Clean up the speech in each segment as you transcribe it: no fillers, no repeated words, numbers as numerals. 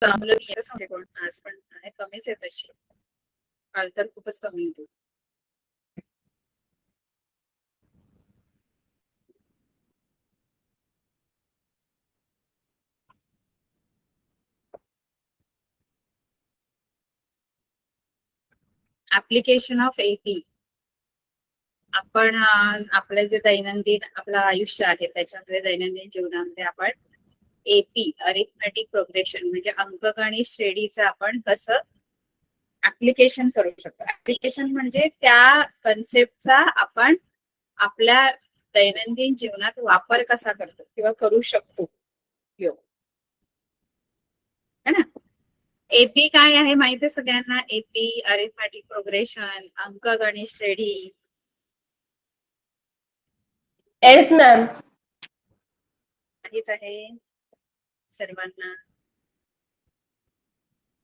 मुलं येतच नव्हते कोण, आज पण कमीच आहे तशी. काल तर खूपच कमी होती. Application of AP. आपण आपलं जे दैनंदिन आपलं आयुष्य आहे त्याच्यामध्ये दैनंदिन जीवनामध्ये आपण एपी अरिथमेटिक प्रोग्रेशन म्हणजे अंकगणित श्रेणीचं आपण कसं ऍप्लिकेशन करू शकतो. ऍप्लिकेशन म्हणजे त्या कन्सेप्टचा आपण आपल्या दैनंदिन जीवनात वापर कसा करतो किंवा करू शकतो है ना. एपी काय आहे माहिती आहे सगळ्यांना. एपी अरिथमेटिक प्रोग्रेशन, अंकगणित श्रेणी. Yes ma'am. माहित आहे सर्वांना.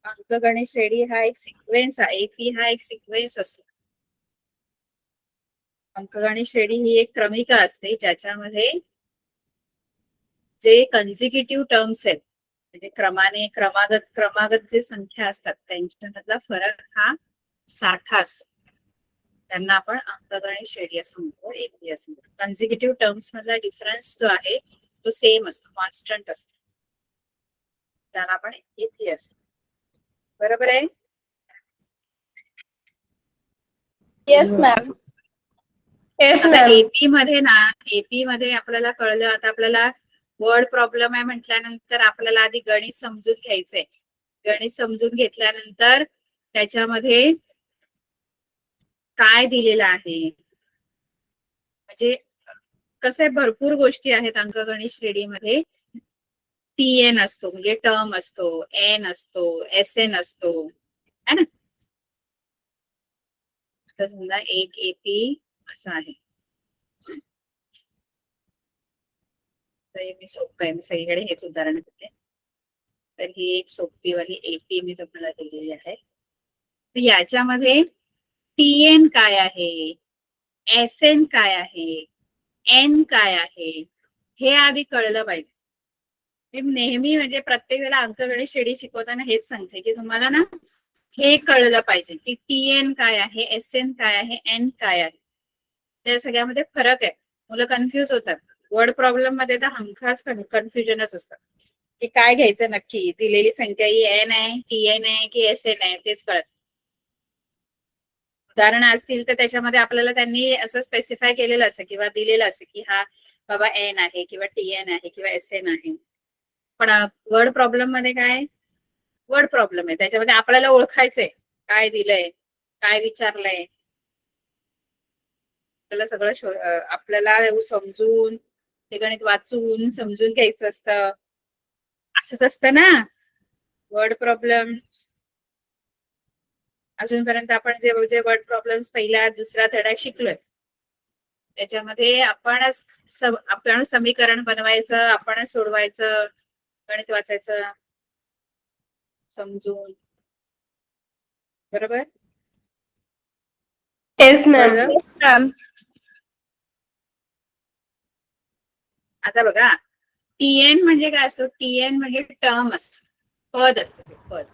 अंकगणित श्रेणी हा एक सिक्वेन्स आहे. एपी हा एक सिक्वेन्स असतो. अंकगणित श्रेणी ही एक क्रमिका असते ज्याच्यामध्ये जे कन्झिक्युटिव्ह टर्म्स आहेत म्हणजे क्रमागत जे संख्या असतात त्यांच्यामधला फरक हा सारखा असतो. त्यांना आपण अंकगणित श्रेणी असं म्हणतो, एपी असं म्हणतो. कन्झिक्युटिव्ह टर्म्स मधला डिफरन्स जो आहे तो सेम असतो, कॉन्स्टंट असतो. त्याला आपण एपी असतो. बरोबर आहे. Yes ma'am. येस आता मॅम. एपी मध्ये ना, एपी मध्ये आपल्याला कळलं. आता आपल्याला वर्ड प्रॉब्लेम आहे म्हटल्यानंतर आपल्याला आधी गणित समजून घ्यायचंय. गणित समजून घेतल्यानंतर त्याच्यामध्ये काय दिलेलं आहे म्हणजे कसं आहे, भरपूर गोष्टी आहेत अंकगणित श्रेणीमध्ये. टीएन असतो म्हणजे टर्म असतो, एन असतो, एस एन असतो है ना. आता समजा एक एपी असं आहे. मी सोपं आहे, मी सगळीकडे हेच उदाहरण देते. तर ही एक सोपी वाली एपी मी तुम्हाला दिलेली आहे. तर याच्यामध्ये टीएन काय आहे, एस एन काय आहे, एन काय आहे हे आधी कळलं पाहिजे. मी नेहमी म्हणजे प्रत्येक वेळेला अंकगणित श्रेणी शिकवताना हेच सांगते की तुम्हाला ना हे कळलं पाहिजे की टीएन काय आहे, एस एन काय आहे, एन काय आहे. त्या सगळ्यामध्ये फरक आहे. मुलं कन्फ्युज होतात. वर्ड प्रॉब्लेम मध्ये तर हमखास कन्फ्युजनच असतं की काय घ्यायचं नक्की. दिलेली संख्या ही एन आहे, टीएन आहे की एस एन आहे तेच कळत. उदाहरण असतील तर त्याच्यामध्ये आपल्याला त्यांनी असं स्पेसिफाय केलेलं असं किंवा दिलेलं असं की हा बाबा एन आहे किंवा टीएन आहे किंवा एस एन आहे. पण वर्ड प्रॉब्लेम मध्ये काय, वर्ड प्रॉब्लेम आहे त्याच्यामध्ये आपल्याला ओळखायचंय काय दिलंय, काय विचारलंय. आपल्याला सगळं आपल्याला समजून ते गणित वाचून समजून घ्यायचं असतं. असंच असतं ना वर्ड प्रॉब्लेम. अजूनपर्यंत आपण जे वर्ड प्रॉब्लेम्स पहिल्या दुसऱ्या धड्यात शिकलोय त्याच्यामध्ये आपण समीकरण बनवायचं, आपण सोडवायचं, गणित वाचायचं समजून. बरोबर. Yes ma'am. आता बघा टीएन म्हणजे काय असतो. टीएन म्हणजे टर्म असतो, पद असतं, पद.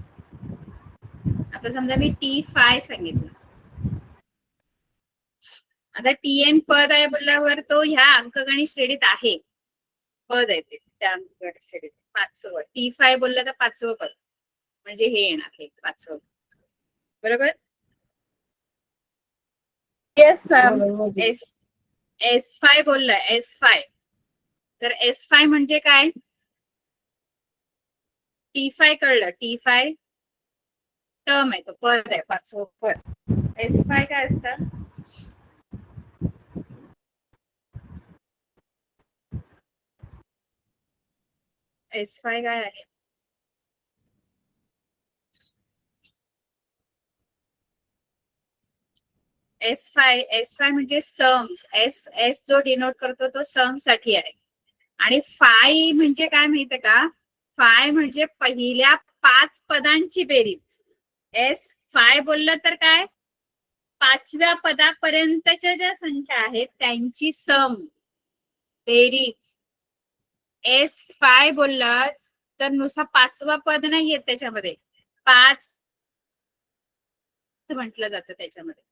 आता समजा मी T5 सांगितलं. आता टीएन पद आहे बोलल्यावर तो ह्या अंकगणित श्रेणीत आहे, पद आहे ते त्या अंकगणित श्रेणीत. 5वं T5 बोललं तर 5वं पद म्हणजे हे येणार, हे 5वं. बरोबर. Yes ma'am. S5 बोललं, S5 तर S5 म्हणजे काय. T5 कळलं, T5 टर्म आहे, तो पद आहे, 5वं पद. S5 काय असतं. S5 काय आहे. S5 म्हणजे सम्स. एस जो डिनोट करतो तो सम साठी आहे. आणि फाय म्हणजे काय माहितीये का. फाय म्हणजे पहिल्या 5 पदांची बेरीज. S5 बोललं तर काय, 5व्या पदापर्यंतच्या ज्या संख्या आहेत त्यांची सम, बेरीज. S5 बोललं तर नुसता 5वा पद नाही येत त्याच्यामध्ये, 5 म्हटलं जातं त्याच्यामध्ये.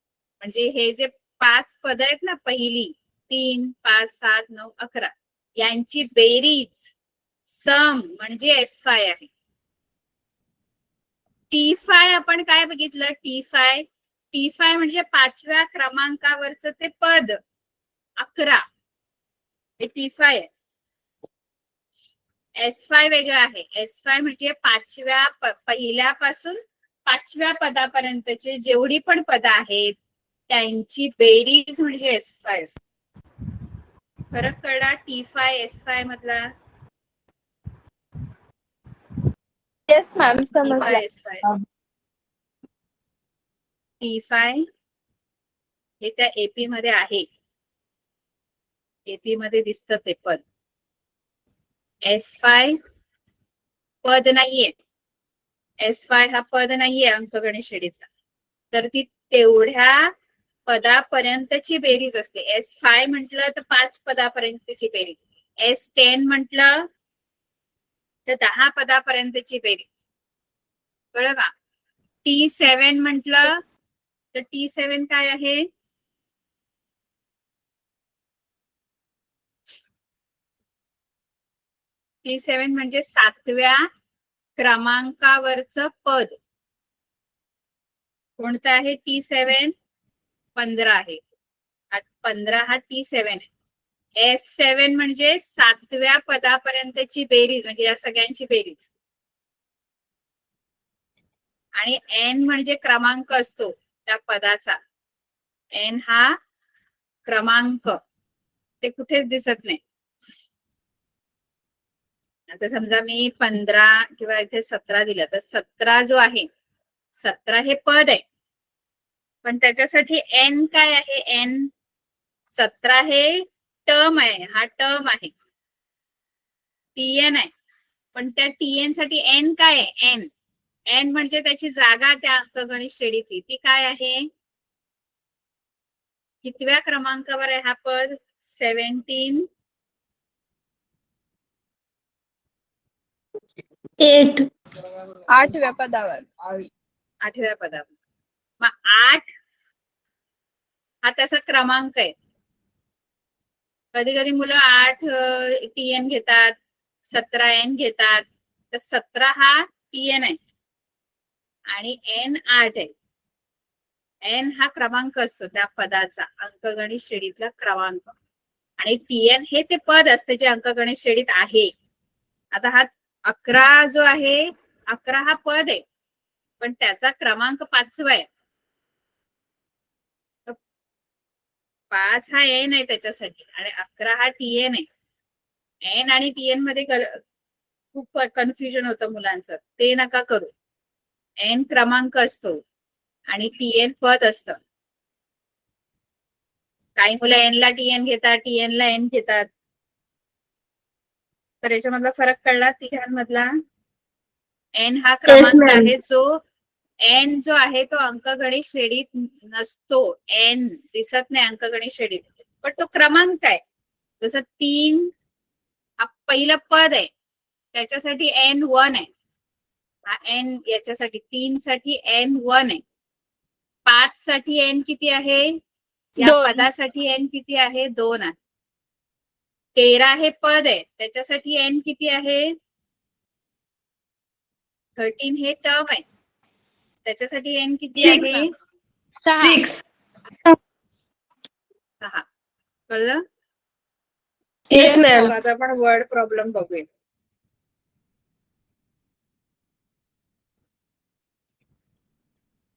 म्हणजे हे जे 5 पद आहेत ना, पहिली 3, 5, 7, 9, 11 यांची बेरीज सम म्हणजे S5 आहे. T5 आपण काय बघितलं? T5 म्हणजे 5व्या क्रमांकावरचं ते पद 11, हे T5 आहे. S5 वेगळं आहे. S5 म्हणजे पहिल्यापासून 5व्या पदापर्यंतचे जेवढी पण पद आहेत त्यांची बेरीज म्हणजे S5. फरक कळला T5 S5 मधला? Yes, ma'am. समजलं. T5 S5. T5 हे त्या AP मध्ये आहे. AP मध्ये दिसतं ते पद. S5 पद नाहीये. S5 हा पद नाहीये अंकगणित श्रेणीतला. तर ती तेवढ्या पदापर्यंतची बेरीज असते. S5 म्हटलं तर 5 पदापर्यंतची बेरीज. S10 म्हटलं तर 10 पदापर्यंतची बेरीज. कळलं का? T7 म्हटलं तर T7 काय आहे? T7 म्हणजे 7व्या क्रमांकावरचं पद. कोणतं आहे T7? 15 आहे. 15 हा T7 आहे. S7 म्हणजे 7व्या पदापर्यंतची बेरीज, म्हणजे या सगळ्यांची बेरीज. आणि N म्हणजे क्रमांक असतो त्या पदाचा. N हा क्रमांक, ते कुठेच दिसत नाही. आता समजा मी 15 किंवा इथे 17 दिलं, तर 17 जो आहे, 17 हे पद आहे. पण त्याच्यासाठी N काय आहे? N 17 हे टर्म आहे, हा टर्म आहे, TN आहे. पण त्या TN साठी N काय आहे? N म्हणजे त्याची जागा त्या अंकगणित श्रेणीतली, ती काय आहे? कितव्या क्रमांकावर आहे हा पद? 17, 8. 8व्या पदावर. 8व्या पदावर. मग 8 हा त्याचा क्रमांक आहे. कधी कधी मुलं 8 TN घेतात, 17 N घेतात. तर 17 हा TN आहे आणि N 8 आहे. N हा क्रमांक असतो त्या पदाचा, अंकगणित श्रेणीतला क्रमांक. आणि TN हे ते पद असते जे अंकगणित श्रेणीत आहे. आता हा 11 जो आहे, 11 हा पद आहे, पण त्याचा क्रमांक 5वा आहे. 5 हा N आहे त्याच्यासाठी आणि 11 हा TN आहे. N आणि TN मध्ये खूप कन्फ्युजन होतं मुलांचं, ते नका करू. N क्रमांक असतो आणि TN पद असतं. काही मुलं N ला TN घेतात, TN ला N घेतात. तर याच्यामधला फरक कळला तिघांमधला? N हा क्रमांक आहे, जो N जो आहे तो अंकगणित श्रेणीत नसतो. N दिसत नाही अंकगणित श्रेणीत, पण तो क्रमांक आहे. जसं 3 हा पहिलं पद आहे, त्याच्यासाठी N 1 आहे. हा N याच्यासाठी 3 साठी N 1 आहे. 5 साठी N किती आहे? या 2. पदासाठी N किती आहे? 2 आहे. 13 हे पद आहे, त्याच्यासाठी N किती आहे? 13 हे टर्म आहे, त्याच्यासाठी N किती आहे? 6. 6. कळलं? Yes, ma'am. आता आपण वर्ड प्रॉब्लेम बघूया.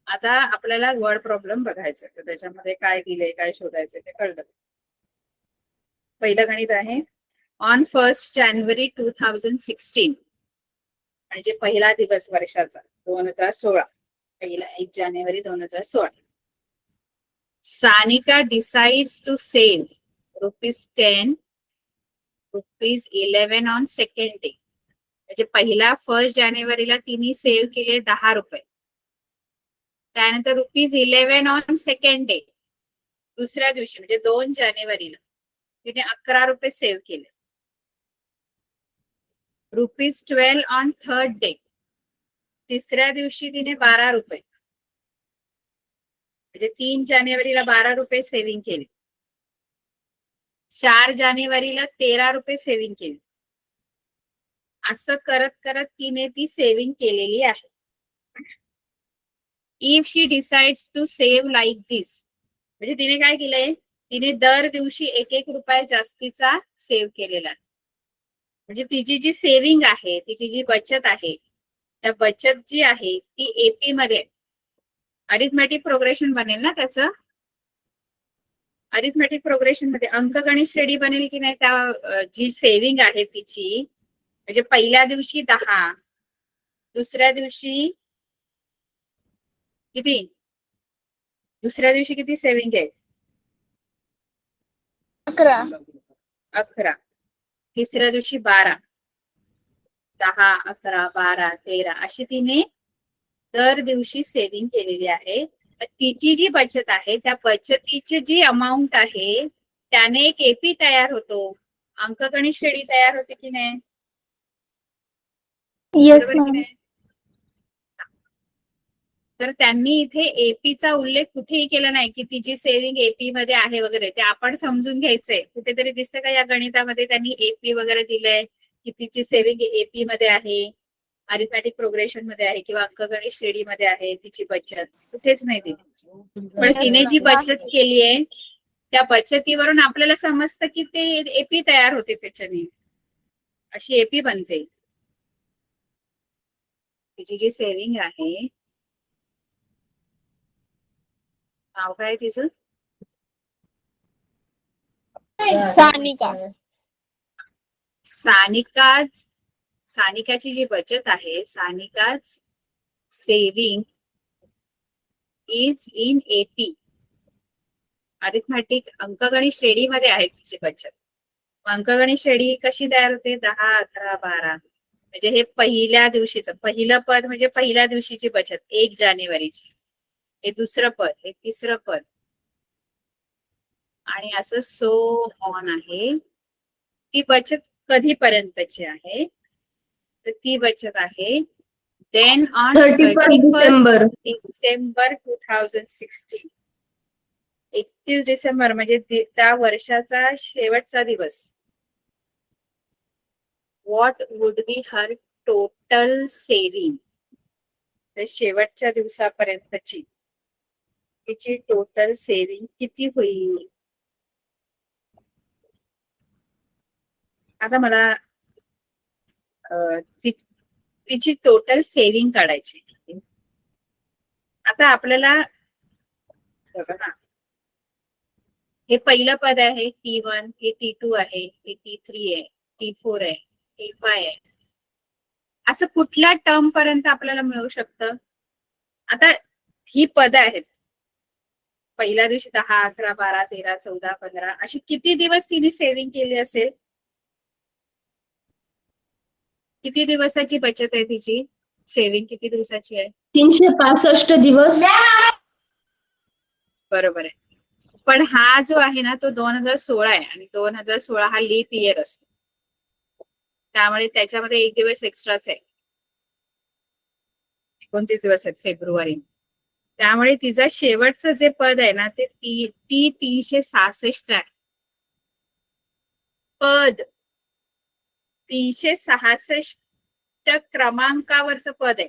आता आपल्याला वर्ड प्रॉब्लेम बघायचं, तर त्याच्यामध्ये काय दिलंय, काय शोधायचं ते कळलं. पहिलं गणित आहे. ऑन 1 जानेवारी 2016, म्हणजे पहिला दिवस वर्षाचा 2016, पहिला 1 जानेवारी 2016. Sanika decides to save ₹10, ₹11 on second day. म्हणजे पहिला 1 जानेवारीला तिने सेव्ह केले ₹10. त्यानंतर ₹11 ऑन सेकंड डे, दुसऱ्या दिवशी म्हणजे 2 जानेवारीला तिने ₹11 सेव्ह केले. ₹12 ऑन थर्ड डे. तिसऱ्या दिवशी तिने 12 रुपये, म्हणजे 3 जानेवारीला 12 रुपये सेव्हिंग केली. 4 जानेवारीला 13 रुपये सेव्हिंग केली. असं करत करत तिने ती सेव्हिंग केलेली आहे. If she decides to save like this, म्हणजे तिने काय केलंय, तिने दर दिवशी 1-1 रुपया जास्तीचा सेव्ह केलेला आहे. म्हणजे तिची जी सेव्हिंग आहे, तिची जी बचत आहे, त्या बचत जी आहे ती एपी मध्ये, अरिथमॅटिक प्रोग्रेशन बनेल ना त्याचं. अरिथमॅटिक प्रोग्रेशन मध्ये अंकगणित श्रेणी बनेल की नाही. त्या जी सेव्हिंग आहे तिची, म्हणजे पहिल्या दिवशी 10, दुसऱ्या दिवशी किती, दुसऱ्या दिवशी किती सेव्हिंग आहे, 11, तिसऱ्या दिवशी 12, 10, 11, 12, 13 अशी तिने दर दिवशी सेव्हिंग केलेली आहे. तिची जी बचत आहे त्या बचतीची जी अमाऊंट आहे त्याने एक एपी तयार होतो, अंकगणित श्रेणी तयार होते की नाही. येस बरोबर की मॅम. नाही. तर त्यांनी इथे एपीचा उल्लेख कुठेही केला नाही की तिची सेव्हिंग एपी मध्ये आहे वगैरे. ते आपण समजून घ्यायचंय. कुठेतरी दिसतं का या गणितामध्ये त्यांनी एपी वगैरे दिलंय की तिची सेव्हिंग एपी मध्ये आहे, अरिथमॅटिक प्रोग्रेशन मध्ये आहे किंवा अंकगणित श्रेणीमध्ये आहे तिची बचत, कुठेच नाही दिली. पण तिने जी बचत केली आहे त्या बचतीवरून आपल्याला समजतं की ते एपी तयार होते, त्याच्याने अशी एपी बनते. तिची जी सेव्हिंग आहे, नाव काय तिचं, सानिका. सानिकाची जी बचत आहे, सानिकाच saving is in AP, arithmetic अंकगणित श्रेणीमध्ये आहे तिची बचत. अंकगणित श्रेणी कशी तयार होते, 10, 11, 12, म्हणजे हे पहिल्या दिवशीचं पहिलं पद, म्हणजे पहिल्या दिवशीची बचत 1 जानेवारीची, हे दुसरं पद, हे तिसरं पद, आणि असं सो ऑन आहे. ती बचत कधीपर्यंतची आहे, तर ती बचत आहे देन ऑन 31 डिसेंबर 2016, 31 डिसेंबर म्हणजे त्या वर्षाचा शेवटचा दिवस. What would be her total saving, शेवटच्या दिवसापर्यंतची तिची टोटल सेव्हिंग किती होईल. आता मला तिची टोटल सेव्हिंग काढायची. आता आपल्याला बघा ना, हे पहिलं पद आहे T1, हे T2 आहे, हे T3 आहे, T4 आहे, T5 आहे. असं कुठल्या टर्म पर्यंत आपल्याला मिळू शकतं. आता ही पद आहेत, पहिल्या दिवशी 10, 11, 12, 13, 14, 15 अशी किती दिवस तिने सेव्हिंग केली असेल, किती दिवसाची बचत आहे तिची, सेव्हिंग किती दिवसाची आहे, 365 दिवस. बरोबर आहे. पण हा जो आहे ना तो 2016 आहे, आणि 2016 हा लीप इयर असतो, त्यामुळे त्याच्यामध्ये 1 दिवस एक्स्ट्राच आहे, 29 दिवस आहेत फेब्रुवारी. त्यामुळे तिचं शेवटचं जे पद आहे ना ते टी 366 आहे. पद 366 क्रमांकावरचं पद आहे.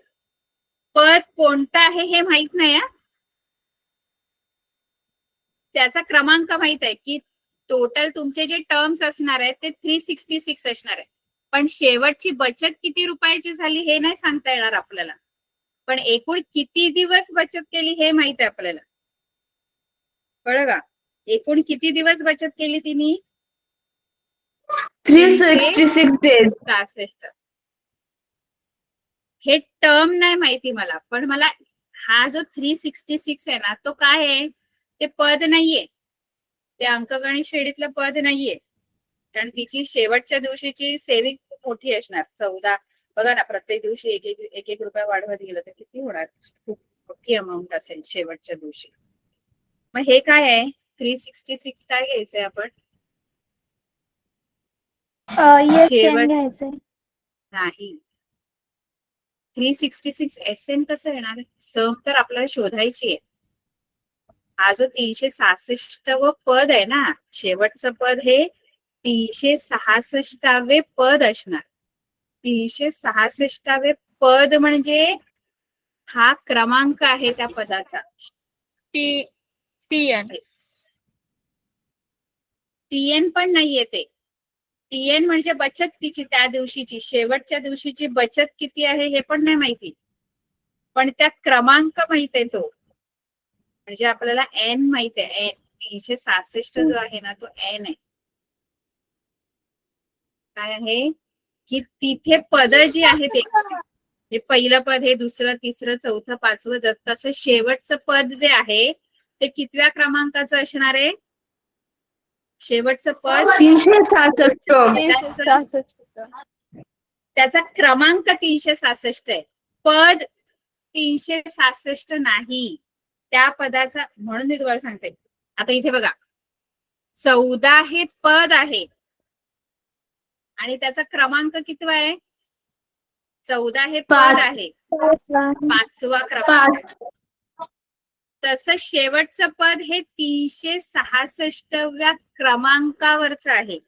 पद कोणतं आहे हे माहित नाही, त्याचा क्रमांक माहित आहे की टोटल तुमचे जे टर्म्स असणार आहेत ते 366 असणार आहे. पण शेवटची बचत किती रुपयाची झाली हे नाही सांगता येणार आपल्याला, पण एकूण किती दिवस बचत केली हे माहित आहे आपल्याला. कळलं का, एकूण किती दिवस बचत केली तिने, 366 डेज. 66. हे टर्म नाही माहिती मला, पण मला हा जो 366 आहे ना तो काय आहे, ते पद नाहीये, ते अंकगणित श्रेणीतलं पद नाहीये. कारण तिची शेवटच्या दिवशीची सेव्हिंग खूप मोठी असणार, 14. बघा ना, प्रत्येक दिवशी एक एक रुपया वाढवत गेलं तर किती होणार, खूप मोठी अमाऊंट असेल शेवटच्या दिवशी. मग हे काय आहे 366 काय घ्यायचंय आपण, येस शेवट घ्यायचंय. नाही. 366 SN कसं येणार? सम तर आपल्याला शोधायची आहे. हा जो 366 पद आहे ना, शेवटचं पद हे 366वे पद असणार. 366वे पद म्हणजे हा क्रमांक आहे त्या पदाचा. TN TN पण नाहीये ते. TN म्हणजे बचत तिची त्या दिवशीची, शेवटच्या दिवशीची बचत किती आहे हे पण नाही माहिती. पण त्या क्रमांक माहित आहे तो. म्हणजे आपल्याला N माहित आहे. N 366 जो आहे ना तो N आहे. काय आहे की तिथे पद जी आहेत हे पहिलं पद, हे दुसरं, तिसरं, चौथं, पाचवं, तसं शेवटचं पद जे आहे ते कितव्या क्रमांकाचं असणार आहे? शेवटचं पद 366 त्याचा क्रमांक 366 आहे. पद 366 नाही. त्या पदाचा, म्हणून मी तुम्हाला सांगते. आता इथे बघा, 14 हे पद आहे आणि त्याचा क्रमांक कितवा आहे? 14 हे पद आहे, 5वा क्रमांक. तसं शेवटचं पद हे 366व्या क्रमांकावरच आहे.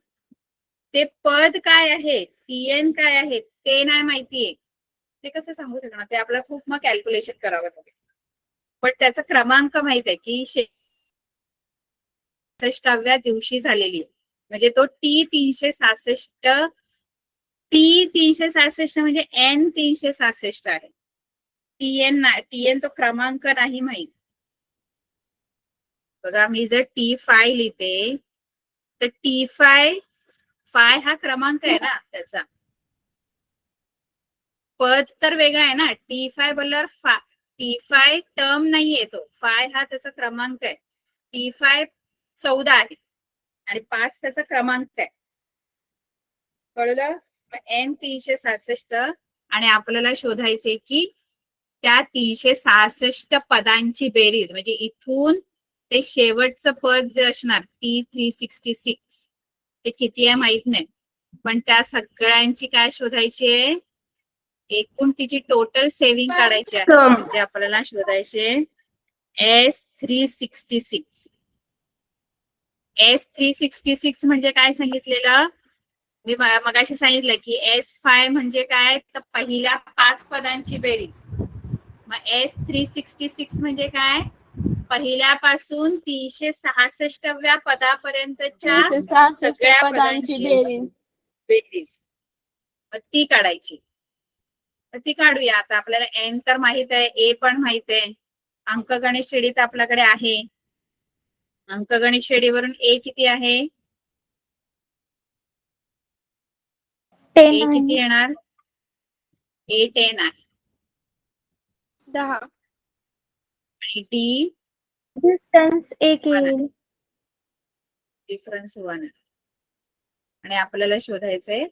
ते पद काय आहे, TN काय आहे ते नाही माहितीये. ते कसं सांगू शकणार? ते आपल्याला खूप मग कॅल्क्युलेशन करावं लागेल. पण त्याचा क्रमांक माहित आहे की 66व्या दिवशी झालेली आहे. म्हणजे तो T366 म्हणजे N366 आहे. TN तो क्रमांक नाही माहित. बघा, मी जर T5 लिहिते तर T5 हा क्रमांक आहे ना त्याचा. पद तर वेगळा आहे ना. T5 बोलल्यावर T5 टर्म नाहीये तो. 5 हा त्याचा क्रमांक आहे. T5 14 आहे आणि 5 त्याचा क्रमांक आहे. कळलं? N366 आणि आपल्याला शोधायचे की त्या 366 पदांची बेरीज, म्हणजे इथून ते शेवटचं पद जे असणार T366 ते किती आहे माहित नाही, पण त्या सगळ्यांची काय शोधायची आहे? एकूण तिची टोटल सेव्हिंग काढायची आहे. म्हणजे आपल्याला शोधायचे S366. S366 म्हणजे काय सांगितलेलं मी मगाशी सांगितलं की S5 म्हणजे काय, तर पहिल्या 5 पदांची बेरीज. मग S366 म्हणजे काय, पहिल्यापासून 366व्या पदापर्यंतच्या सगळ्या पदांची बेरीज. मग ती काढायची. तर ती काढूया. आता आपल्याला N तर माहित आहे, A पण माहित आहे. अंकगणित श्रेणीत आपल्याकडे आहे. अंकगणित श्रेणीवरून A किती आहे? A किती येणार? A 10 आहे. 10 आणि D डिस्टन्स 1 येईल. डिफरन्स 1 आहे. आणि आपल्याला शोधायचंय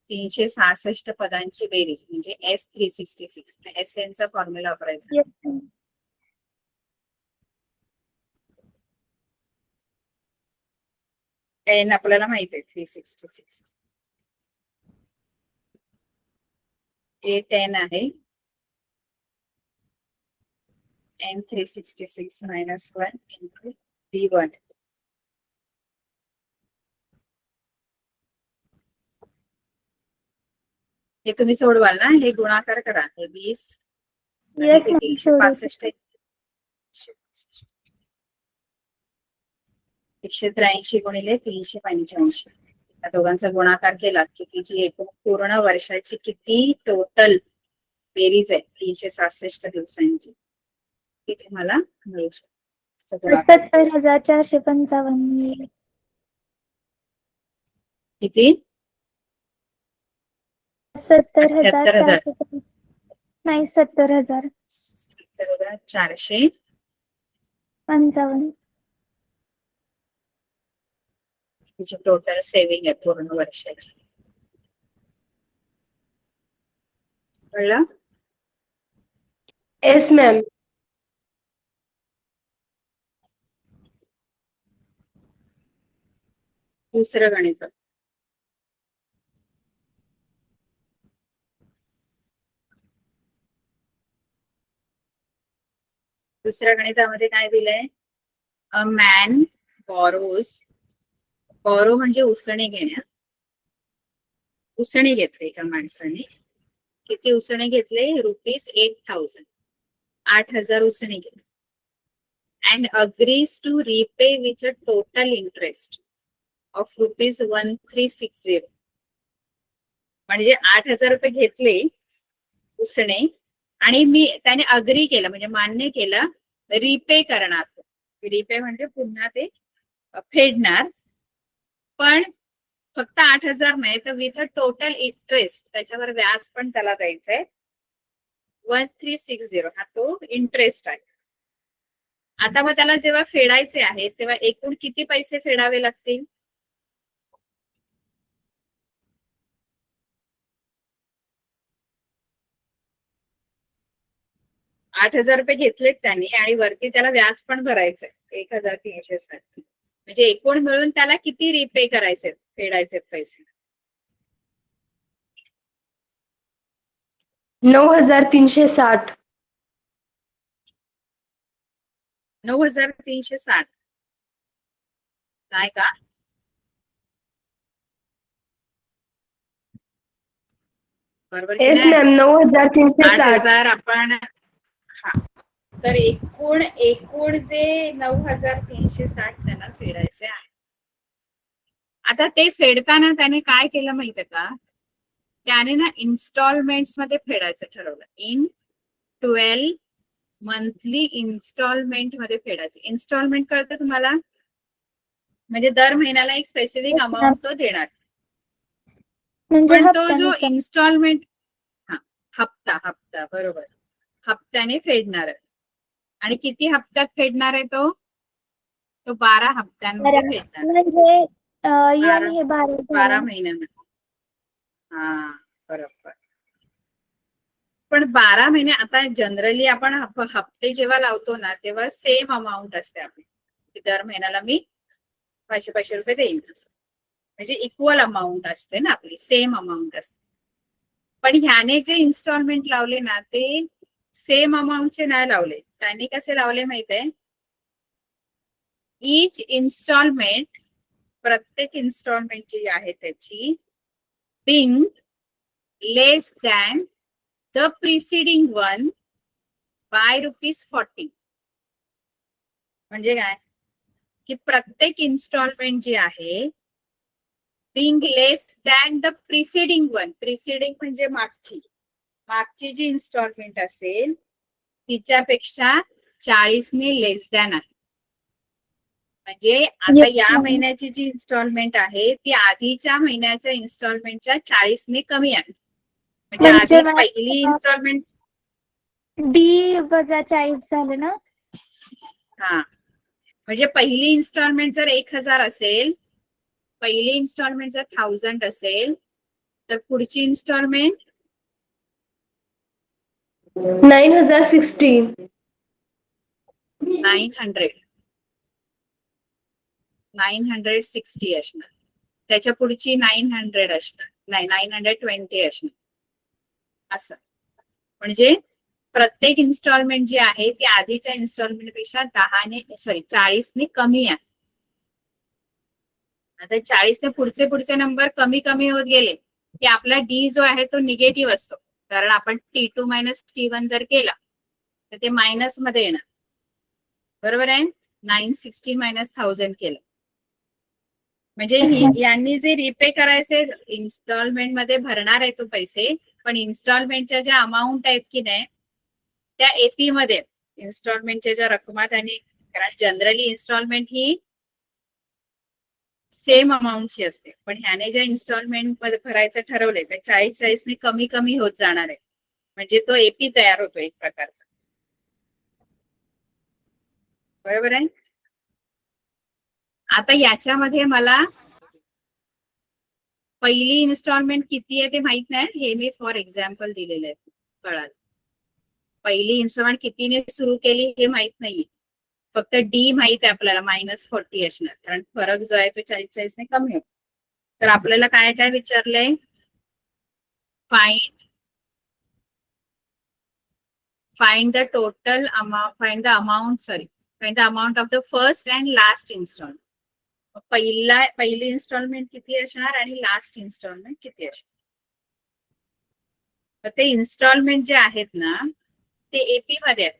366 पदांची बेरीज, म्हणजे S366. SN चा फॉर्म्युला वापरायचा. N आपल्याला माहित आहे 366. A 10 आहे. N366 minus 1 into D1. हे तुम्ही सोडवाल ना, हे गुणाकार करा. हे 20 आणि हे 365 183 गुणिले 385. या दोघांचा गुणाकार केला की तिची एकूण पूर्ण वर्षाची किती टोटल बेरीज आहे 366 दिवसांची ती तुम्हाला मिळू शकते. 77,455 किती? 70,400 नाही 70,000 455 तिची टोटल सेव्हिंग आहे पूर्ण वर्षाची. कळलं? Yes ma'am. दुसरं गणित. दुसऱ्या गणितामध्ये काय दिलंय? अ मॅन बॉरोज, बॉरो म्हणजे उसणे घेण्या, उसणे घेतले एका माणसाने. किती उसणे घेतले? ₹8,000, 8,000 उसणे घेतले. And agrees to repay with a total interest of ₹1360. म्हणजे 8,000 रुपये घेतले उसणे आणि त्याने अग्री केलं म्हणजे मान्य केलं रिपे करणार. रिपे म्हणजे पुन्हा ते फेडणार, पण फक्त 8,000 नाही तर विथ अ टोटल इंटरेस्ट, त्याच्यावर व्याज पण त्याला द्यायचंय 1360. हा तो इंटरेस्ट आहे. आता मग त्याला जेव्हा फेडायचे आहेत तेव्हा एकूण किती पैसे फेडावे लागतील? ₹8,000 घेतलेत त्यांनी आणि वरती त्याला व्याज पण भरायचंय 1,360. म्हणजे एकूण मिळून त्याला किती रिपे करायचे, फेडायचे पैसे? 9,360. 9,360. काय का? बरोबर की येस नाही? मॅम, 9,360. 8,000 आपण, हा, तर एकूण जे 9,360 त्यांना फेडायचे आहे. आता ते फेडताना त्याने काय केलं माहितीये का? त्याने ना इन्स्टॉलमेंट्स मध्ये फेडायचं ठरवलं. इन 12 मंथली इन्स्टॉलमेंट मध्ये फेडायचं. इन्स्टॉलमेंट कळतं तुम्हाला? म्हणजे दर महिन्याला एक स्पेसिफिक अमाऊंट तो देणार. म्हणजे पण तो जो हप्त्यानुसार. इन्स्टॉलमेंट, हप्ता बरोबर, हप्त्याने फेडणार आहे. आणि किती हप्त्यात फेडणार आहे तो? 12 हप्त्यांमध्ये फेडणार. म्हणजे बारा हे 12 महिन्यामध्ये. हा, बरोबर. पण 12 महिने, आता जनरली आपण हप्ते जेव्हा लावतो ना तेव्हा सेम अमाऊंट असते आपली, की दर महिन्याला मी 500 रुपये देईन, म्हणजे इक्वल अमाऊंट असते ना आपली, सेम अमाऊंट असते. पण ह्याने जे इन्स्टॉलमेंट लावले ना ते सेम अमाऊंटचे नाही लावले. त्यांनी कसे लावले माहितीये? इच इन्स्टॉलमेंट, प्रत्येक इन्स्टॉलमेंट जी आहे त्याची being less than the preceding one by ₹40. म्हणजे काय? की प्रत्येक इन्स्टॉलमेंट जी आहे being less than the preceding one, preceding म्हणजे मागची जी इन्स्टॉलमेंट असेल तिच्यापेक्षा 40 ने लेस दॅन आहे. म्हणजे आता या महिन्याची जी इन्स्टॉलमेंट आहे ती आधीच्या महिन्याच्या इन्स्टॉलमेंटच्या 40 ने कमी आहे. म्हणजे आधी पहिली इन्स्टॉलमेंट D-40 झाले ना? हा, म्हणजे पहिली इन्स्टॉलमेंट जर 1,000 असेल, पहिली इन्स्टॉलमेंट जर 1,000 असेल तर पुढची इन्स्टॉलमेंट 9,060. 960 असणार. त्याच्या पुढची 900 असणार, नाही 920 असणार. असं म्हणजे प्रत्येक इन्स्टॉलमेंट जी आहे ती आधीच्या इन्स्टॉलमेंट पेक्षा 40 ने कमी आहे. आता 40 ने पुढचे नंबर कमी कमी होत गेले की आपला डी जो आहे तो निगेटिव्ह असतो, कारण आपण T2 मायनस T1 जर केला तर ते मायनस मध्ये येणार. बरोबर आहे? 960 मायनस 1,000 केलं म्हणजे यांनी जे रिपे करायचे इन्स्टॉलमेंट मध्ये भरणार आहे तो पैसे, पण इन्स्टॉलमेंटच्या ज्या अमाऊंट आहेत की नाही त्या एपी मध्ये, इन्स्टॉलमेंटच्या ज्या रकमा त्यांनी, कारण जनरली इन्स्टॉलमेंट ही सेम अमाऊंटची असते, पण ह्याने ज्या इन्स्टॉलमेंट मध्ये भरायचं ठरवलंय त्या 40 ने कमी कमी होत जाणार आहे. म्हणजे तो एपी तयार होतो एक प्रकारचा. बरोबर आहे? आता याच्यामध्ये मला पहिली इन्स्टॉलमेंट किती आहे ते माहित नाही, हे मी फॉर एक्झाम्पल दिलेलं आहे, कळाल. पहिली इन्स्टॉलमेंट कितीने सुरू केली हे माहित नाहीये, फक्त डी माहित आहे आपल्याला -40 असणार, कारण फरक जो आहे तो 40 ने कमी होतो. तर आपल्याला काय काय विचारलंय? Find find the total amount, find the amount of the first and last installment. पहिली इन्स्टॉलमेंट किती असणार आणि लास्ट इन्स्टॉलमेंट किती असणार. तर ते इन्स्टॉलमेंट जे आहेत ना ते एपी मध्ये आहेत.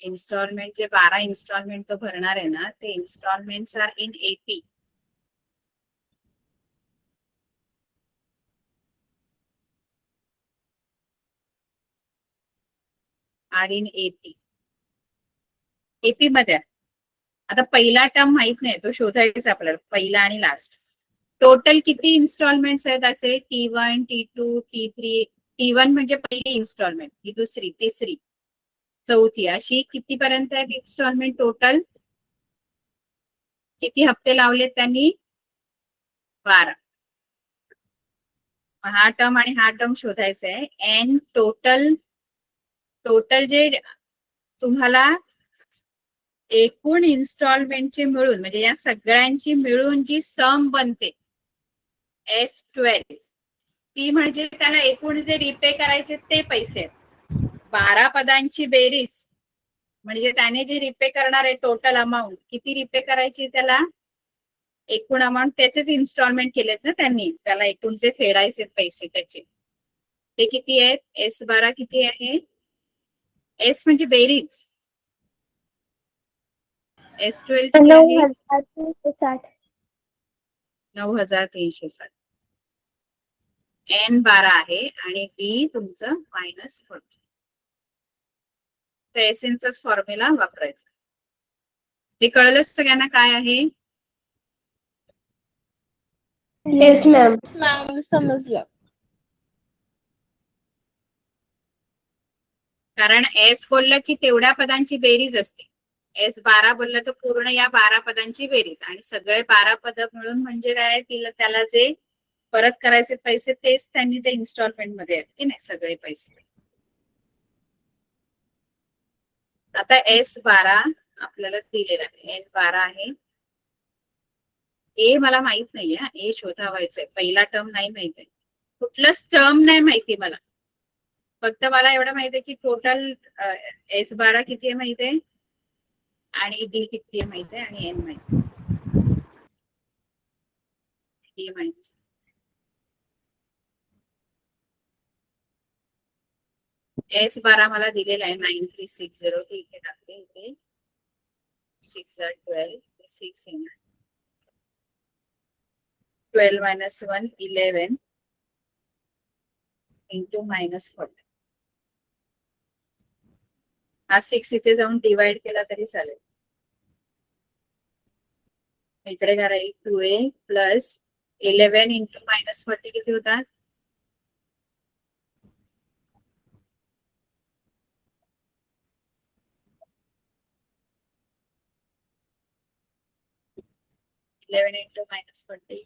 इन्स्टॉलमेंट जे 12 इन्स्टॉलमेंट तो भरणार आहे ना ते instalments are in AP. Are in AP. AP मध्ये. आता पहिला टर्म माहित नाही, तो शोधायचा आपल्याला, पहिला आणि लास्ट. टोटल किती इन्स्टॉलमेंट्स आहेत असे? T1, T2, T3. T1 म्हणजे पहिली इन्स्टॉलमेंट, ही दुसरी, तिसरी, चौथी, अशी किती पर्यंत आहेत इन्स्टॉलमेंट टोटल? किती हप्ते लावलेत त्यांनी? 12. हा टर्म आणि हा टर्म शोधायचा आहे. एन टोटल जे तुम्हाला एकूण इन्स्टॉलमेंटचे मिळून, म्हणजे या सगळ्यांची मिळून जी सम बनते S12, ती म्हणजे त्याला एकूण जे रिपे करायचे ते पैसे आहेत. 12 पदांची बेरीज म्हणजे त्याने जे रिपे करणार आहे टोटल अमाऊंट, किती रिपे करायची त्याला, एकूण अमाऊंट, त्याचेच इन्स्टॉलमेंट केलेत ना त्यांनी, त्याला एकूण जे फेडायचे पैसे त्याचे, ते किती आहेत? S12 किती आहे? एस म्हणजे बेरीज. S12 किती आहे? 9,360. 9,360. N12 आहे आणि बी तुमचं -40. तर एसएनचाच फॉर्म्युला वापरायचा. हे कळलंच सगळ्यांना काय आहे? Yes ma'am. मॅम समजलं. कारण एस बोललं की तेवढ्या पदांची बेरीज असते. S12 बोललं तर पूर्ण या 12 पदांची बेरीज, आणि सगळे 12 पद मिळून म्हणजे काय, त्याला जे परत करायचे पैसे तेच त्यांनी ते इन्स्टॉलमेंट मध्ये आहेत की नाही, सगळे पैसे. आता S12 आपल्याला दिलेला आहे, N12 आहे. ए मला माहित नाहीये, ए शोधावायचंय. पहिला टर्म नाही माहित आहे, कुठलंच टर्म नाही माहिती मला. फक्त मला एवढं माहित आहे की टोटल S12 किती आहे माहित आहे, आणि डी किती आहे माहित आहे, आणि एन माहित आहे. डी माहित. S12 मला दिलेला आहे 9360. इथे टाकते, इथे 6 6 12 minus 1 11 into -40. हा 6 इथे जाऊन डिवाइड केला तरी चालेल. इकडे काय राहील? 2a प्लस 11 इंटू -40 किती होतात? 11 इंटू -40.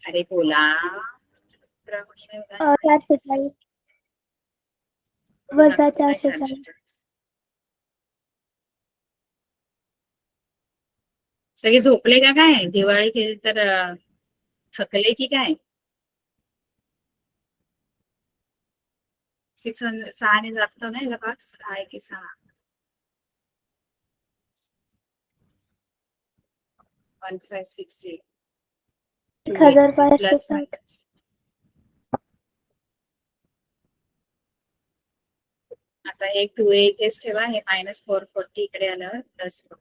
अरे बोला. 440 वजा 440. सगळे झोपले का काय? दिवाळी केली तर थकले की काय? 6 ने जातो ना याला, 6 आहे की 6? 1560 प्लस 1560. आता हे 2a इथेच ठेवा, हे -440 इकडे आल्यावर +40.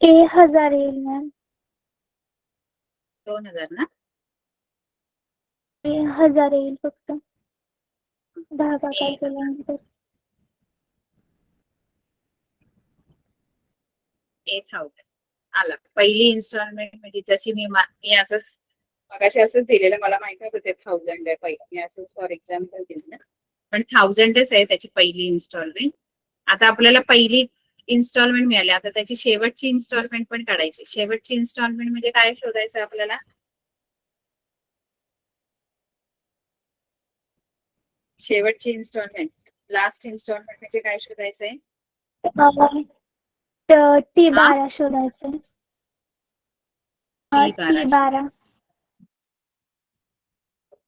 ए 1000 येईल मॅम. 2000 ना? 1000 येईल फक्त, भागाकार केल्यानंतर. 8000 आला. पहिली इन्स्टॉलमेंट म्हणजे जशी मी असंच मगाशी असंच दिलेलं, मला माहिती होतं ते 1000 आहे पहिली, मी असंच फॉर एक्झाम्पल दिलं, पण 1000च आहे त्याची पहिली इन्स्टॉलमेंट. आता आपल्याला पहिली इन्स्टॉलमेंट मिळाली, आता त्याची शेवटची इन्स्टॉलमेंट पण काढायची. शेवटची इन्स्टॉलमेंट म्हणजे काय शोधायचं आपल्याला? शेवटची इन्स्टॉलमेंट, लास्ट इन्स्टॉलमेंट म्हणजे काय शोधायचंय? T12 शोधायचंय. T12 T12.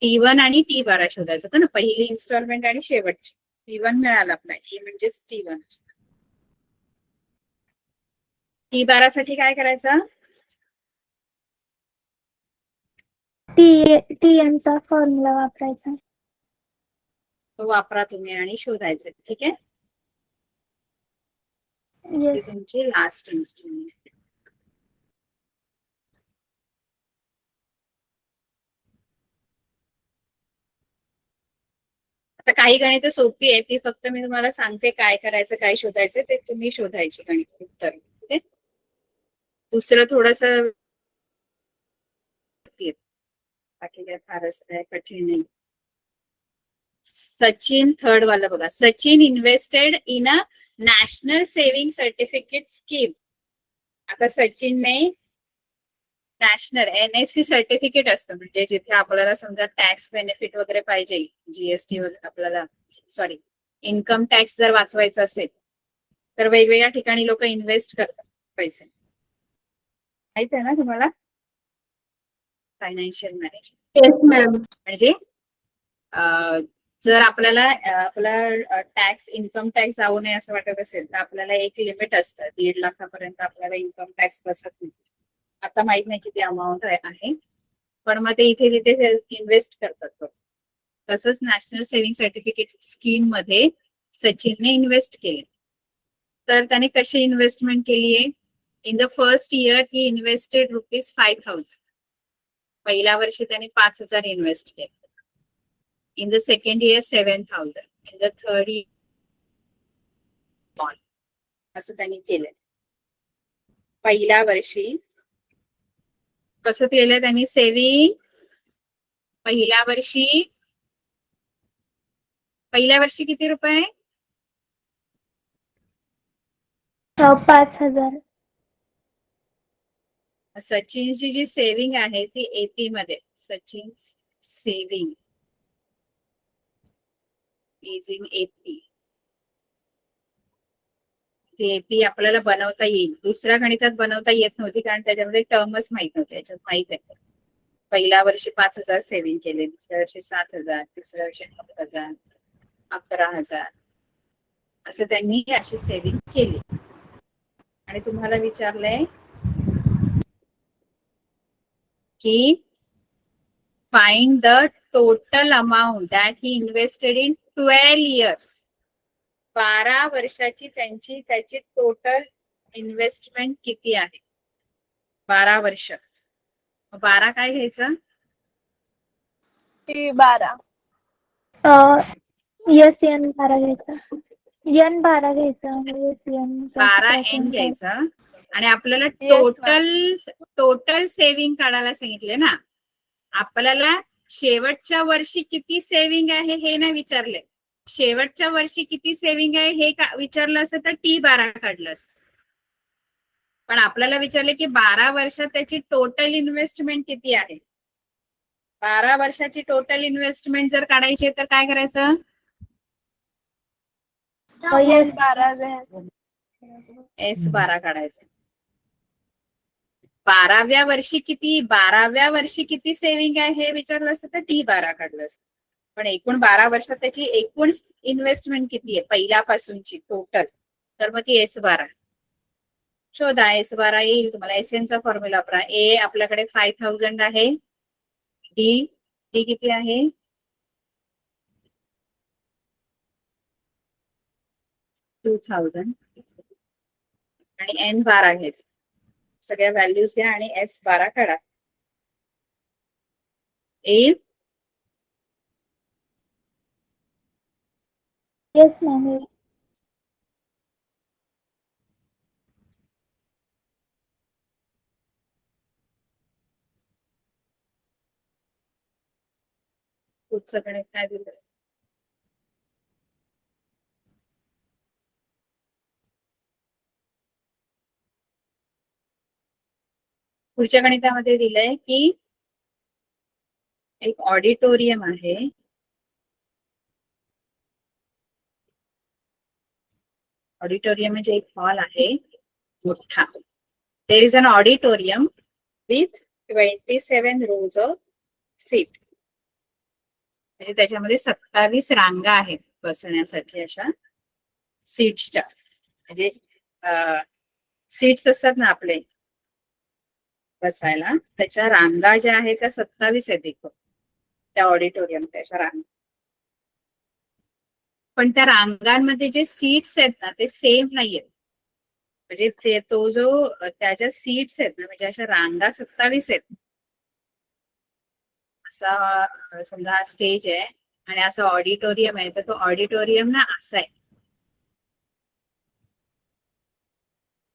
T1 आणि T12 शोधायचं होतं ना, पहिली इन्स्टॉलमेंट आणि शेवटची. T1 मिळाला आपला, ए म्हणजेच T1. T12 साठी काय करायचं? TN चा फॉर्म्युला वापरायचा. तो वापरा तुम्ही आणि शोधायचं. ठीक आहे, ती येस. तुमची लास्ट इन्स्टॉलमेंट. आता काही गणित सोपी आहे, ती फक्त मी तुम्हाला सांगते काय करायचं, काय शोधायचं ते तुम्ही शोधायची गणित उत्तर. ठीक आहे, दुसरं थोडस बाकी काय फारच काय कठीण नाही. सचिन थर्ड वाला बघा. Sachin invested in a national saving certificate scheme. आता सचिनने नॅशनल NSC सर्टिफिकेट असतं, म्हणजे जिथे आपल्याला समजा टॅक्स बेनिफिट वगैरे पाहिजे, GST वगैरे आपल्याला, सॉरी, इन्कम टॅक्स जर वाचवायचा असेल तर वेगवेगळ्या ठिकाणी लोक इन्व्हेस्ट करतात पैसे. माहित आहे ना तुम्हाला? Financial management Yes, ma'am. म्हणजे जर आपल्याला आपला टॅक्स, इन्कम टॅक्स जाऊ नये असं वाटत असेल तर आपल्याला एक लिमिट असतं, 1.5 लाखापर्यंत आपल्याला इन्कम टॅक्स बसत नाही. आता माहित नाही किती अमाऊंट आहे, पण मग ते इथे तिथे इन्व्हेस्ट करतात. तसंच नॅशनल सेव्हिंग सर्टिफिकेट स्कीम मध्ये सचिनने इन्व्हेस्ट केले. तर त्याने कशी इन्व्हेस्टमेंट केली आहे? In the first year he invested ₹5,000. पहिल्या वर्षी त्याने 5,000 इन्व्हेस्ट केले. In the second year 7,000. In the third year असं त्यांनी केलंय. पहिल्या वर्षी कसं केलंय त्यांनी सेव्हिंग? पहिल्या वर्षी किती रुपये? 5,000. सचिनची जी सेव्हिंग आहे ती AP मध्ये. Sachin saving is in AP. ती AP आपल्याला बनवता येईल. दुसऱ्या गणितात बनवता येत नव्हती कारण त्याच्यामध्ये टर्मच माहित नव्हते. याच्यात माहित आहे, पहिल्या वर्षी 5,000 सेव्हिंग केले, दुसऱ्या वर्षी 7,000, तिसऱ्या वर्षी 9,000, 11,000 असं त्यांनी अशी सेव्हिंग केली. आणि तुम्हाला विचारलंय की find the total amount that he invested in 12 years. 12 वर्षाची त्याची टोटल इन्व्हेस्टमेंट किती आहे? 12 वर्ष. 12 काय घ्यायचं? T12. N12 घ्यायचा. N12 घ्यायचा. N 12N घ्यायचा. आणि आपल्याला टोटल सेव्हिंग काढायला सांगितले ना. आपल्याला शेवटच्या वर्षी किती सेव्हिंग आहे हे नाही विचारले. शेवटच्या वर्षी किती सेव्हिंग आहे हे विचारलं असतं तर T12 काढलं असतं. पण आपल्याला विचारले की 12 वर्षात त्याची टोटल इन्व्हेस्टमेंट किती आहे. 12 वर्षाची टोटल इन्व्हेस्टमेंट जर काढायची तर काय करायचं? S12 काढायचं. 12व्या वर्षी किती सेव्हिंग आहे हे विचारलं असतं तर T12 काढलं असतं. पण एकूण 12 वर्षात त्याची एकूण इन्व्हेस्टमेंट किती आहे पहिल्यापासूनची टोटल, तर मग ती S12 शोधा. S12 येईल तुम्हाला. SN चा फॉर्म्युला वापरा. A आपल्याकडे 5,000 आहे. D किती आहे? 2,000. आणि N12 घ्यायचं. सगळ्या व्हॅल्यूज घ्या आणि S12 काढा. येईल? Yes ma'am. पुढचं गणित काय दिलं? पुढच्या गणितामध्ये दिलंय की एक ऑडिटोरियम आहे. ऑडिटोरियम म्हणजे एक हॉल आहे मोठा. There is an auditorium with 27 rows of seat. म्हणजे त्याच्यामध्ये 27 रांगा आहेत बसण्यासाठी अशा सीट्सच्या. म्हणजे सीट्स असतात ना आपले बसायला, त्याच्या रांगा ज्या आहेत त्या 27 आहेत एकूण त्या ऑडिटोरियम त्याच्या रांगा. पण त्या रांगांमध्ये जे सीट्स आहेत ना ते सेम नाहीयेत. म्हणजे ते तो जो त्याच्या सीट्स आहेत ना म्हणजे अशा रांगा 27 आहेत. असा समजा हा स्टेज आहे आणि असं ऑडिटोरियम आहे, तर तो ऑडिटोरियम ना असा आहे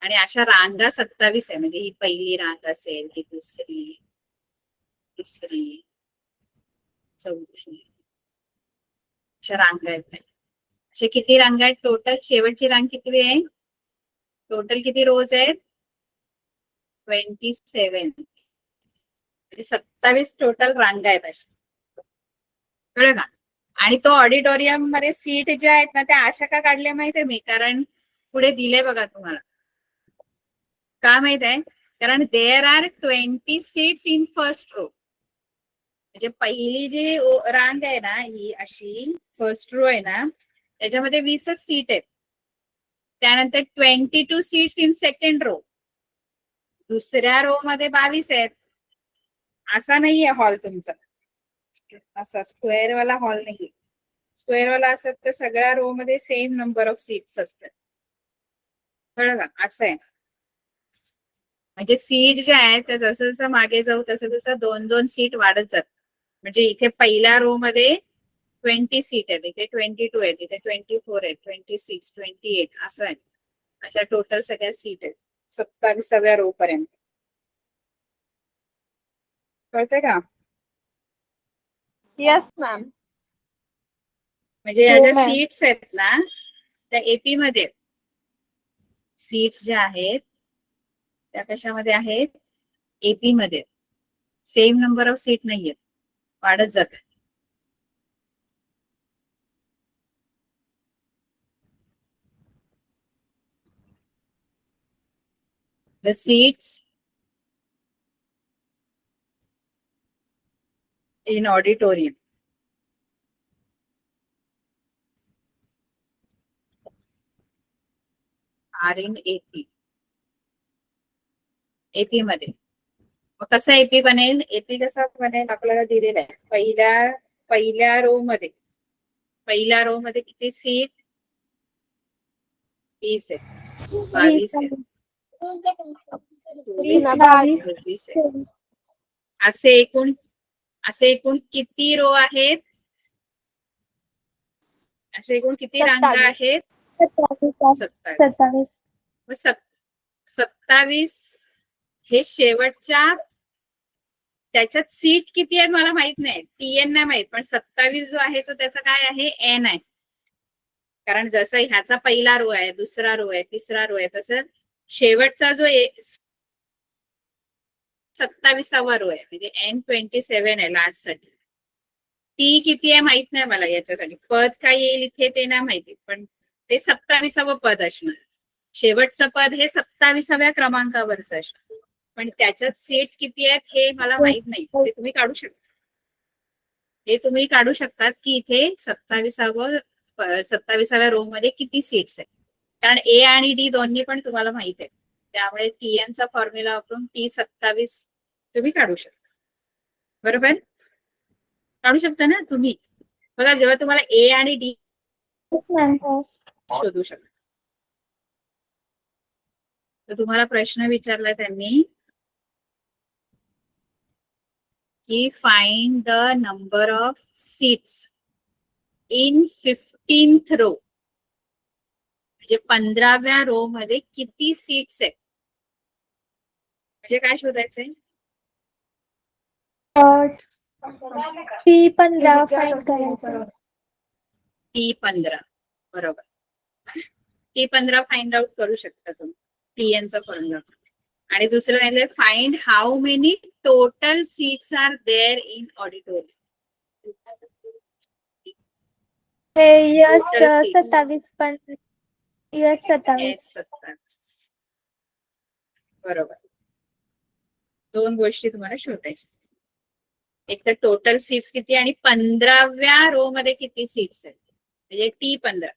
आणि अशा रांगा 27 आहे. म्हणजे ही पहिली रांग असेल, ही दुसरी, तिसरी, चौथी, अशा रांगा आहेत. अशा किती रांगा आहेत टोटल? शेवटची रांग किती आहे? टोटल किती रोज आहेत? 27. म्हणजे 27 टोटल रांगा आहेत अशा. कळलं का? आणि तो ऑडिटोरियम मध्ये सीट ज्या आहेत ना त्या अशा का काढल्या माहितीये मी? कारण पुढे दिले बघा तुम्हाला. का माहित आहे? कारण there are 20 seats in first row. म्हणजे पहिली जी रांग आहे ना ही अशी फर्स्ट रो आहे ना त्याच्यामध्ये 20च सीट आहेत. त्यानंतर 22 सीट्स इन सेकंड रो. दुसऱ्या रो मध्ये 22 आहेत. असा नाहीये हॉल तुमचा, असा स्क्वेअर वाला हॉल नाहीये. स्क्वेअर वाला असत तर सगळ्या रो मध्ये सेम नंबर ऑफ सीट्स असतात. कळलं का? असं आहे. म्हणजे सीट ज्या आहेत त्या जसं जसं मागे जाऊ तसं तसं 2-2 सीट वाढत जातात. म्हणजे इथे पहिल्या रो मध्ये 20 सीट आहेत, इथे 22 आहेत, इथे 24 आहेत, 26, 28 असं आहे. अशा टोटल सगळ्या सीट आहेत 27व्या रो पर्यंत. कळतंय का? Yes, ma'am. म्हणजे या हो, ज्या ma'am. सीट्स आहेत ना त्या एपी मध्ये सीट्स ज्या आहेत त्या कशामध्ये आहेत? एपी मध्ये. सेम नंबर ऑफ सीट नाहीयेत, वाढत जातात. The seats in auditorium are in AP. AP मध्ये. मग कसा एपी बनेल? एपी कसा बनेल आपल्याला दिलेला आहे. पहिल्या रो मध्ये किती सीट? 20 आहेत, 22 आहेत, 20, 22. 24 आहेत. असे एकूण किती रो आहेत? असे एकूण किती रांगा 27. आहेत? 27. 27. 27 हे शेवटच्या त्याच्यात सीट किती आहेत मला माहित नाही, टीएन नाही माहित, पण 27 जो आहे तो त्याचा काय आहे? एन आहे. कारण जसं ह्याचा पहिला रो आहे, दुसरा रो आहे, तिसरा रो आहे, तसं शेवटचा जो 27वा रो आहे म्हणजे N27 आहे लास्ट साठी. टी किती आहे माहित नाही मला याच्यासाठी. पद काय येईल इथे ते नाही माहिती, पण ते 27वं पद असणार. शेवटचं पद हे 27व्या क्रमांकावरचं असणार. पण त्याच्यात सीट किती आहेत हे मला माहित नाही. ते तुम्ही काढू शकता. हे तुम्ही काढू शकतात की इथे 27व्या रो मध्ये किती सीट्स आहेत. कारण ए आणि डी दोन्ही पण तुम्हाला माहित आहे. त्यामुळे टीएन चा फॉर्म्युला वापरून T27 तुम्ही काढू शकता. बरोबर? काढू शकता ना तुम्ही. बघा जेव्हा तुम्हाला ए आणि डी शोधू शकता. तर तुम्हाला प्रश्न विचारला त्यांनी की find the number of seats in 15th row. म्हणजे 15व्या रो मध्ये किती सीट्स आहेत? म्हणजे काय शोधायचंय? P15 फाइंड करायचं. T15 बरोबर. T15 फाइंड आउट करू शकता तुम्ही टीएन चा फॉर्म्युला. आणि दुसरं आहे find how many total seats are there in auditorium. हे यस Total seats. 27 पण US 27. S 27. बरोबर. दोन गोष्टी तुम्हाला शोधायच्या. एक तर टोटल सीट्स किती आणि 15व्या रो मध्ये किती सीट्स आहेत, म्हणजे T15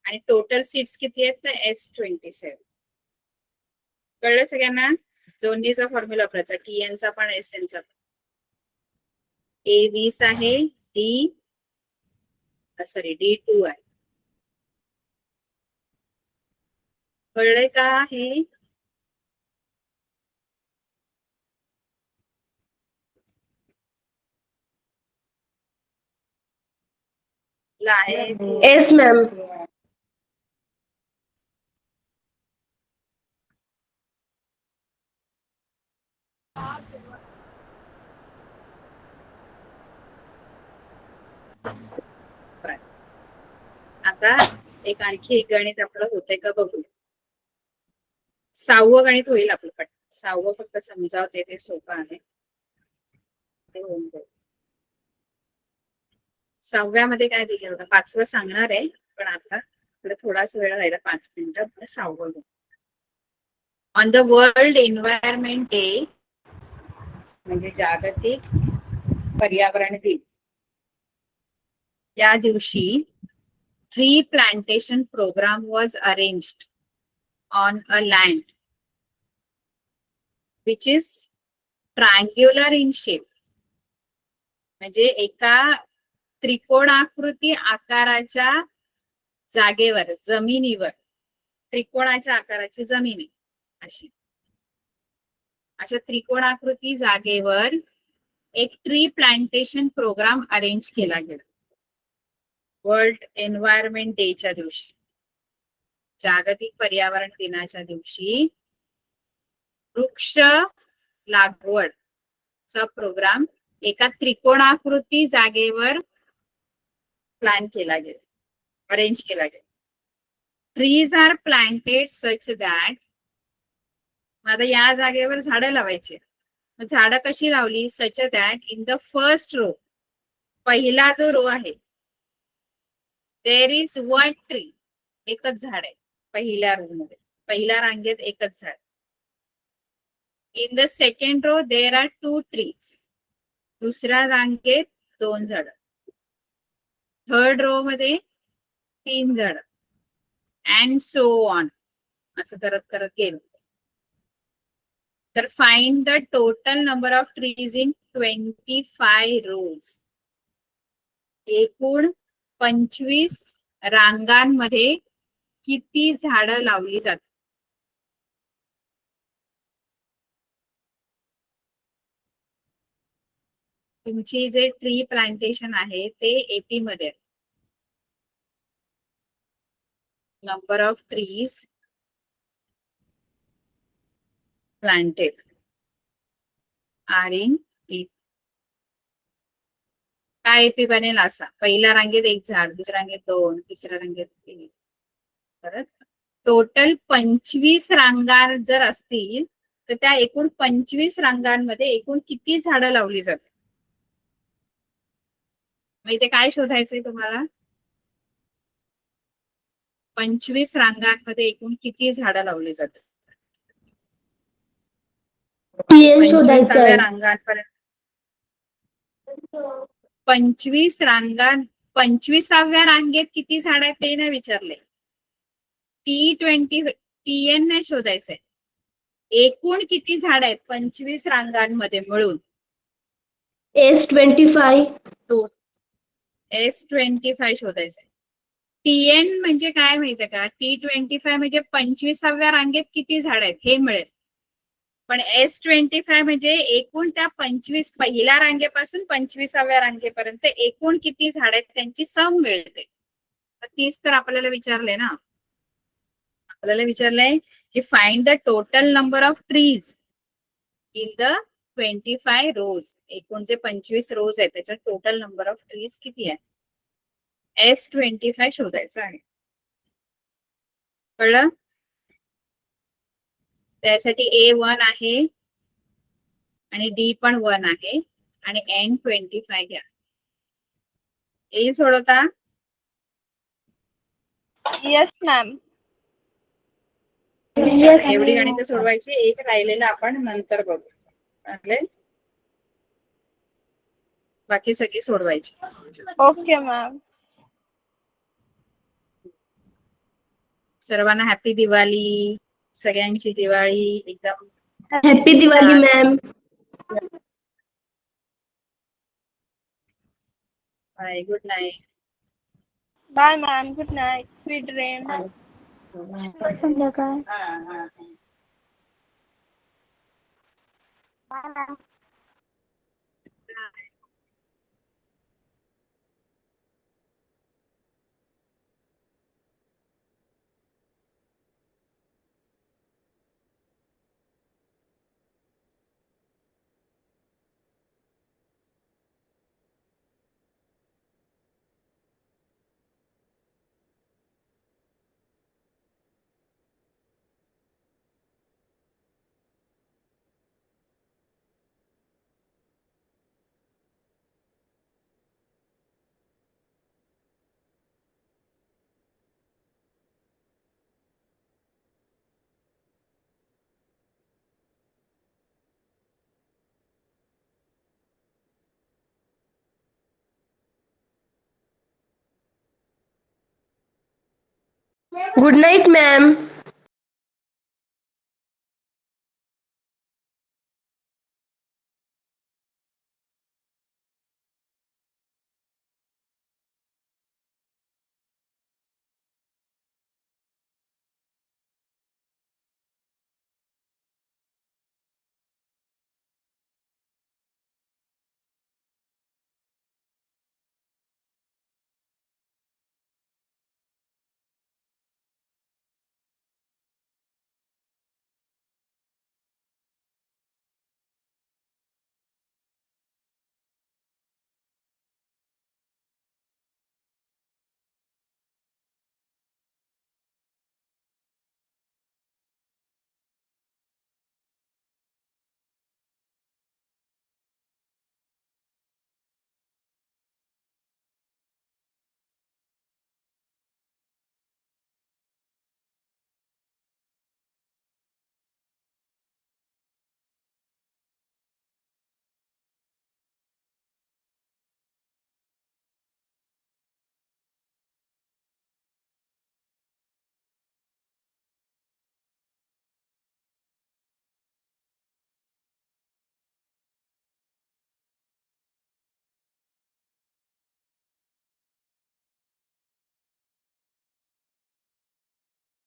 आणि टोटल सीट्स किती आहेत तर S27. कळलं सगळ्यांना? दोन्हीचा फॉर्म्युला वापरायचा, TN चा पण SN चा पण. A 20 आहे, D2 आहे. कळलंय का हे? आहे Yes, ma'am. आता एक आणखी एक गणित आपलं होतंय का बघू. 6वं गणित होईल आपलं पण. 6वं फक्त समजावते, ते सोपं आहे. ते होऊन जाईल. 6व्यामध्ये काय दिलं होतं? 5वं सांगणार आहे, पण आता थोडाच वेळ राहिला, 5 मिनिटं. 6वं on the world environment day, म्हणजे जागतिक पर्यावरण दिन, या दिवशी tree plantation programme was arranged on a land which is triangular in shape. म्हणजे एका त्रिकोणाकृती आकाराच्या जागेवर, जमिनीवर, त्रिकोणाच्या आकाराची जमीन आहे अशी, अशा त्रिकोणाकृती जागेवर एक ट्री प्लांटेशन प्रोग्राम अरेंज केला गेला वर्ल्ड एन्व्हायरमेंट डेच्या दिवशी, जागतिक पर्यावरण दिनाच्या दिवशी वृक्ष लागवडचा प्रोग्राम एका त्रिकोणाकृती जागेवर प्लॅन केला गेला, अरेंज केला गेला. Trees are planted such that, आता या जागेवर झाडं लावायची. झाडं कशी लावली? Such that in the first row, पहिला जो रो आहे, देर इज वन ट्री, एकच झाड आहे पहिल्या रो मध्ये, पहिल्या रांगेत एकच झाड. In the second row there are 2 trees, दुसऱ्या रांगेत 2 झाड. थर्ड रो मध्ये 3 झाड, अँड सो ऑन, असं करत करत गेलो. तर find the total number of trees in 25 रोज. एकूण 25 रांगांमध्ये किती झाडं लावली जातात? तुमची जे ट्री प्लांटेशन आहे ते AP मध्ये. Number of trees planted are in AP. काय AP बनेल असा? पहिल्या रांगेत 1 झाड, दुसऱ्या रांगेत 2, तिसऱ्या रांगेत 3. परत टोटल 25 रांगा जर असतील तर त्या एकूण 25 रांगांमध्ये एकूण किती झाडं लावली जातात? मग इथे काय शोधायचंय तुम्हाला? 25 रांगांमध्ये एकूण किती झाडं लावली जातात? TN शोधायचं 25व्या आहे. रांगांपर्यंत 25 रांगां 25व्या रांगेत किती झाड आहेत ते नाही विचारले. TN नाही शोधायचंय. एकूण किती झाड आहेत 25 रांगांमध्ये मिळून? S25. S25 शोधायचंय. TN म्हणजे काय माहितीये का? T25 म्हणजे 25व्या रांगेत किती झाड आहेत हे मिळेल, पण S25 म्हणजे एकूण त्या 25 पहिल्या रांगेपासून 25व्या रांगेपर्यंत एकूण किती झाड आहेत त्यांची सम मिळते. तीच तर आपल्याला विचारले ना. आपल्याला विचारलंय की find the total number of trees in the 25 रोज. एकूण जे 25 रोज आहेत त्याच्यात टोटल नंबर ऑफ ट्रीज किती आहे? S25 शोधायचं आहे. कळलं? त्यासाठी A1 आहे आणि D पण 1 आहे आणि N25 घ्या. येईल सोडवता? Yes ma'am. Yes, एवढी गणितं सोडवायची, एक राहिलेलं आपण नंतर बघू. चालेल, बाकी सगळी सोडवायची. Okay ma'am. सर्वांना हॅपी दिवाळी. सगळ्यांची दिवाळी एकदम happy Diwali, छान. ma'am. Bye, good night. Bye ma'am. Good night. Sweet dream. संध्याकाळ. Good night, ma'am.